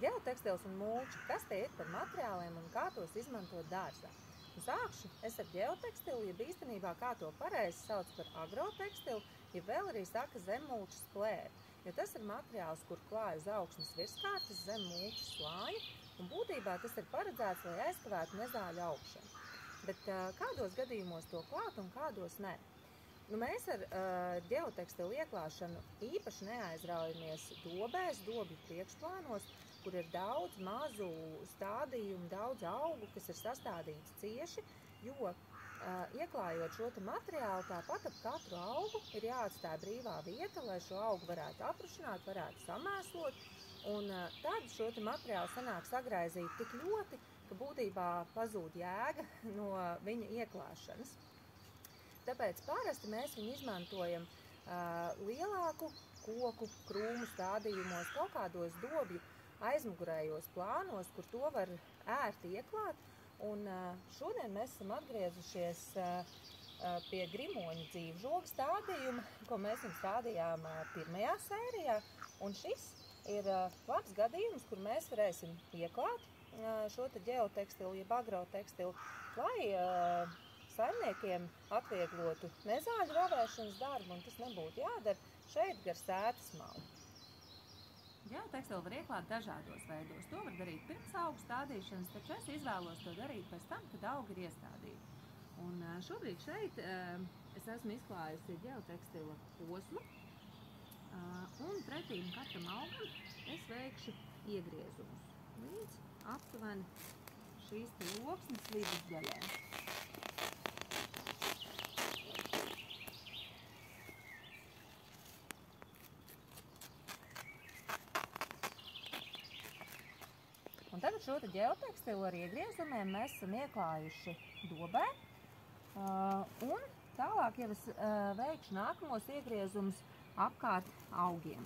Geotekstils un mulči, kas tie ir par materiāliem un kā tos izmantot dārzā? Sākšu es ar geotekstilu, jeb īstenībā kā to pareizi sauc par agrotekstilu, ja vēl arī saka zemmulčas plēve, jo tas ir materiāls, kur klāj uz augsnes virskārtas zem mulčas slāņa, un būtībā tas ir paredzēts, lai aizkavētu nezāļu augšanu. Bet kādos gadījumos to klāt un kādos ne? Mēs ar geotekstilu ieklāšanu īpaši neaizraujamies dobēs, dobju priekšplānos, kur ir daudz mazu stādījumu, daudz augu, kas ir sastādīts cieši, jo ieklājot šo materiālu, tāpat ap katru augu ir jāatstāj brīvā vieta, lai šo augu varētu aprušināt, varētu samēslot, un tad šo materiālu sanāk sagraizīt tik ļoti, ka būtībā pazūd jēga no viņa ieklāšanas. Tāpēc parasti mēs viņu izmantojam lielāku koku krūmu stādījumos, kaut kādos dobju aizmugurējos plānos, kur to var ērti ieklāt. Un šodien mēs esam atgriezušies pie grimoņu dzīvžogu stādījuma, ko mēs viņu stādījām pirmajā sērijā. Un šis ir labs gadījums, kur mēs varēsim ieklāt šo geotekstilu, jeb agrotekstilu, lai saimniekiem atvieglotu nezāļu ravēšanas darbu, un tas nebūtu jādara šeit gar sētas malu. Geotekstilu var ieklāt dažādos veidos. To var darīt pirms augu stādīšanas, taču es izvēlos to darīt pēc tam, kad augi ir iestādīti. Un šobrīd šeit es esmu izklājusi geotekstila posmu, un pretīm katram augam es veikšu iegriezumus līdz aptuveni šīs loksnes vidusdaļai. Un tagad šo geotekstilu ar iegriezumiem mēs esam ieklājuši dobē, un tālāk jau es veikšu nākamos iegriezumus apkārt augiem.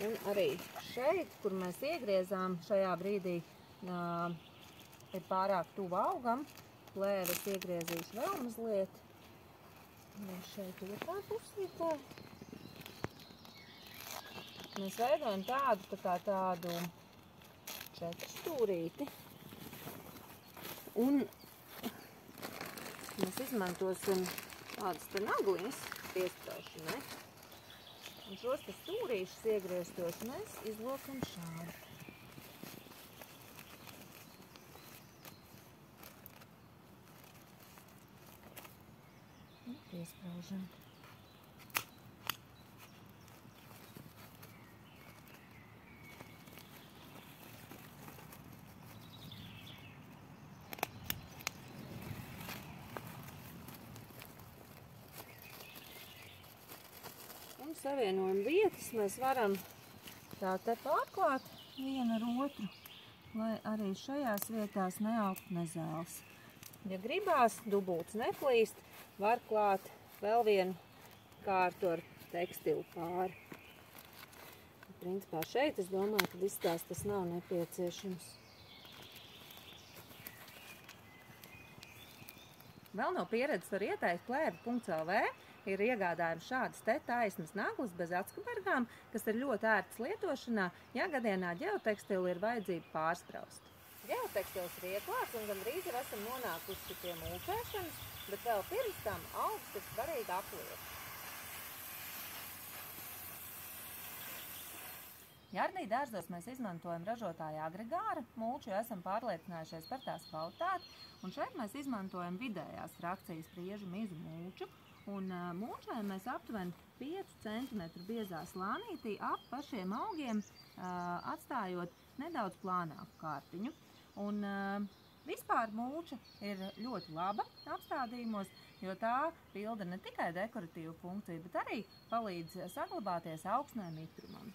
Un arī šeit, kur mēs iegriezām, šajā brīdī ir pārāk tuvu augam, plēves iegriezīšu vēl mazliet. Mēs šeit otrā pusītē. Mēs veidojam tādu četrstūrīti. Un mēs izmantosim tādas te nagliņas piesprāšanai. Un šos te stūrīšus iegrieztos mēs izlokam šādi. Piespraužam. Un savienojuma vietas mēs varam tā te pārklāt vienu ar otru, lai arī šajās vietās neaugt nezāles. Ja gribās, dubults neplīst, var klāt vēl vienu kārtu ar tekstilu pāri. Principā šeit es domāju, ka izstās tas nav nepieciešams. Vēl no pieredzes var ieteikt plēve.lv ir iegādājumi šādas te taisnas naglas bez atskabargām, kas ir ļoti ērtas lietošanā, ja gadienā geotekstilu ir vajadzība pārspraust. Geotekstils ir ieklāts un gandrīz jau esam nonākuši pie mulčēšanas, bet vēl pirms tam augus ir svarīgi apliet. Jardī dārzos mēs izmantojam ražotāja Agregāra mulču, jo esam pārliecinājušies par tās kvalitāti, un šeit mēs izmantojam vidējās frakcijas priežu mizu mulču, un mulčējam mēs aptuveni 5 cm biezā slānītī ap pašiem augiem, atstājot nedaudz plānāku kārtiņu. Un vispār mulča ir ļoti laba apstādījumos, jo tā pilda ne tikai dekoratīvu funkciju, bet arī palīdz saglabāties augsnē mitrumam.